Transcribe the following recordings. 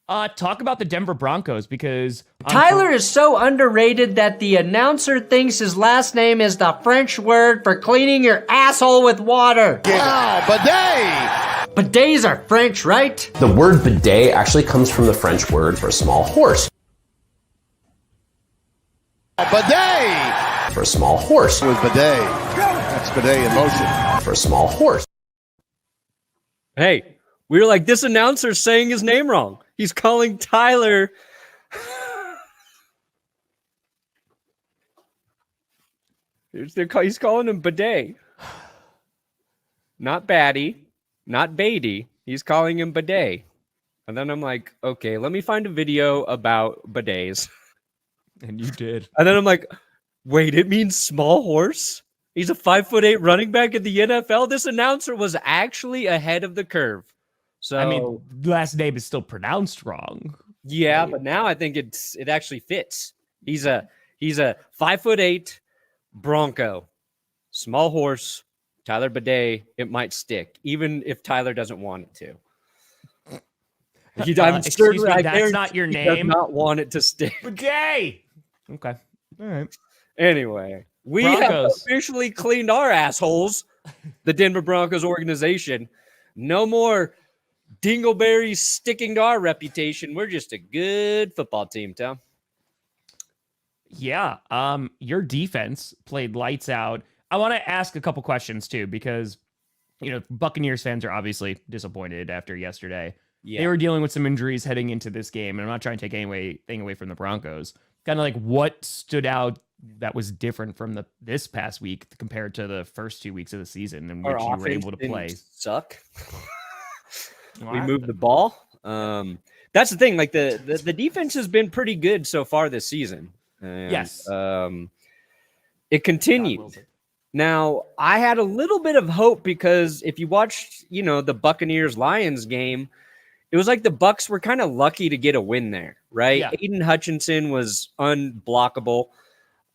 Talk about the Denver Broncos because Tyler is so underrated that the announcer thinks his last name is the French word for cleaning your asshole with water. Wow, bidet! Bidets are French, right? The word bidet actually comes from the French word for a small horse. Bidet! For a small horse. With bidet. That's bidet in motion. For a small horse. Hey, we were like, this announcer's saying his name wrong. He's calling Tyler. He's calling him Bidet. Not Badie, not Badie. He's calling him Bidet. And then I'm like, okay, let me find a video about bidets. and you did. And then I'm like, wait, it means small horse? He's a 5'8" running back in the NFL. This announcer was actually ahead of the curve. So I mean, last name is still pronounced wrong. Yeah, but now I think it actually fits. He's a 5'8" Bronco, small horse, Tyler Badie. It might stick, even if Tyler doesn't want it to. I'm excuse me, that's not your name. He does not want it to stick. Badie. Okay. All right. Anyway, we Broncos have officially cleaned our assholes. The Denver Broncos organization. No more dingleberries sticking to our reputation. We're just a good football team, Tom. Yeah. Your defense played lights out. I want to ask a couple questions too, because Buccaneers fans are obviously disappointed after yesterday. Yeah. They were dealing with some injuries heading into this game, and I'm not trying to take anything away from the Broncos. Kind of like what stood out that was different from this past week compared to the first 2 weeks of the season in which you were able to play. Suck. We moved the ball. That's the thing. Like the defense has been pretty good so far this season. And, yes. It continued. Now, I had a little bit of hope because if you watched, the Buccaneers-Lions game, it was like the Bucs were kind of lucky to get a win there, right? Yeah. Aiden Hutchinson was unblockable,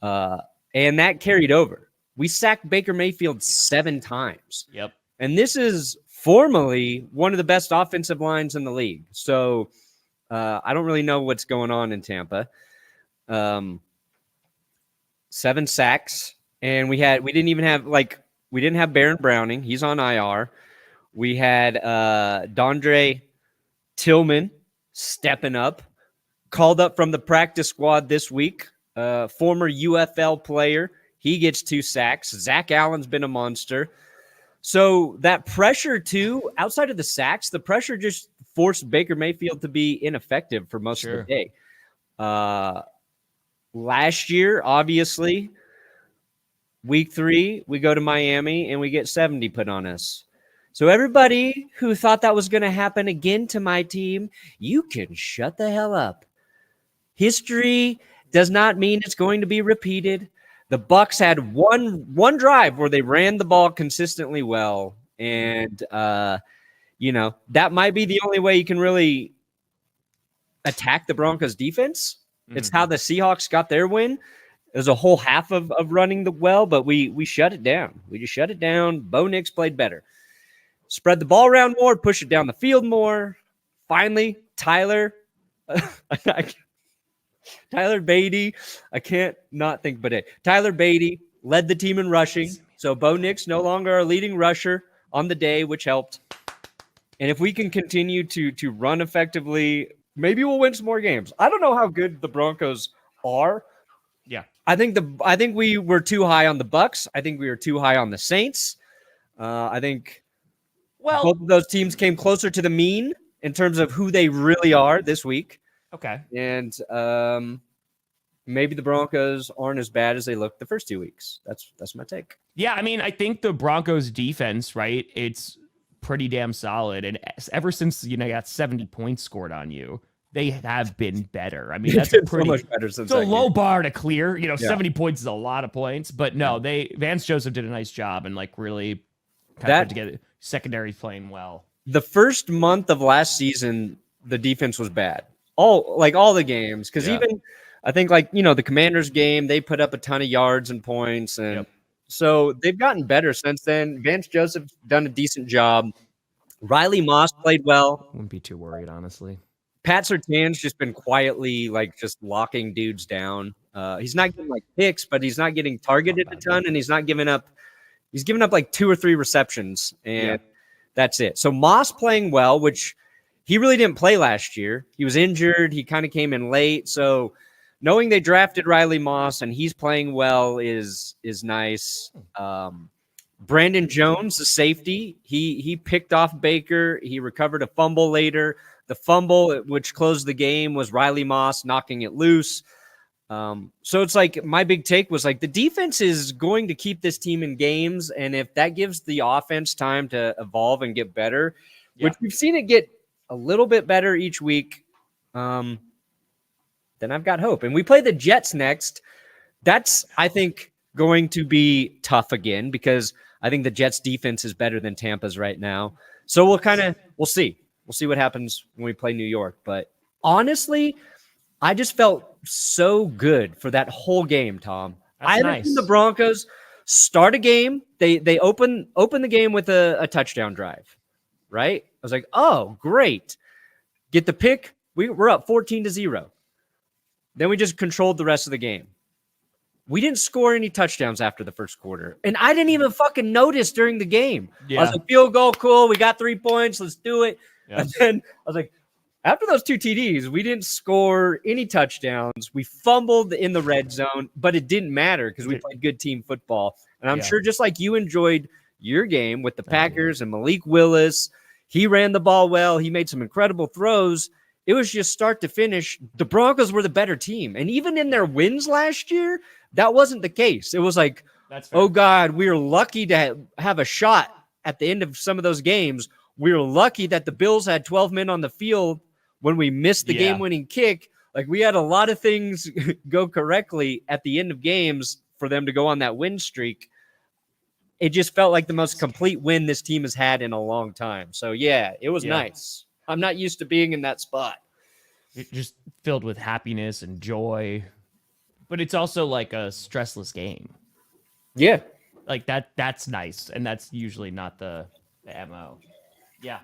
and that carried over. We sacked Baker Mayfield 7 times. Yep. And this is formally one of the best offensive lines in the league. So I don't really know what's going on in Tampa. 7 sacks. And we didn't have Baron Browning. He's on IR. We had Dondre Tillman stepping up, called up from the practice squad this week. Former UFL player. He gets 2 sacks. Zach Allen's been a monster. So that pressure too, outside of the sacks, the pressure just forced Baker Mayfield to be ineffective for most of the day. Last year, obviously, week 3, we go to Miami and we get 70 put on us. So everybody who thought that was going to happen again to my team, you can shut the hell up. History does not mean it's going to be repeated. The Bucs had one drive where they ran the ball consistently well, and that might be the only way you can really attack the Broncos defense. Mm-hmm. It's how the Seahawks got their win. There's a whole half of running the well, but we shut it down. We just shut it down. Bo Nix played better. Spread the ball around more, push it down the field more. Finally, Tyler Badie. I can't not think but it. Tyler Badie led the team in rushing. So Bo Nix no longer our leading rusher on the day, which helped. And if we can continue to run effectively, maybe we'll win some more games. I don't know how good the Broncos are. Yeah. I think we were too high on the Bucs. I think we were too high on the Saints. I think both of those teams came closer to the mean in terms of who they really are this week. Okay. And maybe the Broncos aren't as bad as they looked the first 2 weeks. That's my take. Yeah, I mean, I think the Broncos defense, right? It's pretty damn solid. And ever since, you got 70 points scored on you, they have been better. I mean, that's a pretty so much better since it's a low game. bar to clear. 70 points is a lot of points, but no, Vance Joseph did a nice job and really kind of put together secondary playing well. The first month of last season, the defense was bad. All the games, because even I think the Commanders game, they put up a ton of yards and points, and so they've gotten better since then. Vance Joseph done a decent job. Riley Moss played well. Wouldn't be too worried, honestly. Pat Surtain's just been quietly like just locking dudes down. He's not getting like picks, but he's not getting targeted a ton, and he's not giving up. He's given up like 2 or 3 receptions, and that's it. So Moss playing well, which he really didn't play last year. He was injured. He kind of came in late. So knowing they drafted Riley Moss and he's playing well is nice. Brandon Jones, the safety, he picked off Baker. He recovered a fumble later. The fumble, which closed the game, was Riley Moss knocking it loose. So it's like my big take was like the defense is going to keep this team in games. And if that gives the offense time to evolve and get better, which we've seen it get a little bit better each week, then I've got hope. And we play the Jets next. That's, I think, going to be tough again because I think the Jets defense is better than Tampa's right now. So we'll see. We'll see what happens when we play New York. But honestly, I just felt so good for that whole game, Tom. I haven't seen the Broncos start a game. They open the game with a touchdown drive, right? I was like, oh, great. Get the pick. We're up 14-0. Then we just controlled the rest of the game. We didn't score any touchdowns after the first quarter. And I didn't even fucking notice during the game. Yeah. I was like, field goal, cool. We got 3 points. Let's do it. Yeah. And then I was like, after those 2 TDs, we didn't score any touchdowns. We fumbled in the red zone, but it didn't matter because we played good team football. And I'm sure just like you enjoyed your game with the Packers and Malik Willis, he ran the ball well. He made some incredible throws. It was just start to finish. The Broncos were the better team. And even in their wins last year, that wasn't the case. It was like, oh, God, we were lucky to have a shot at the end of some of those games. We were lucky that the Bills had 12 men on the field when we missed the game-winning kick. Like, we had a lot of things go correctly at the end of games for them to go on that win streak. It just felt like the most complete win this team has had in a long time. So, yeah, it was nice. I'm not used to being in that spot. It just filled with happiness and joy. But it's also like a stressless game. Yeah. Like that's nice. And that's usually not the MO. Yeah.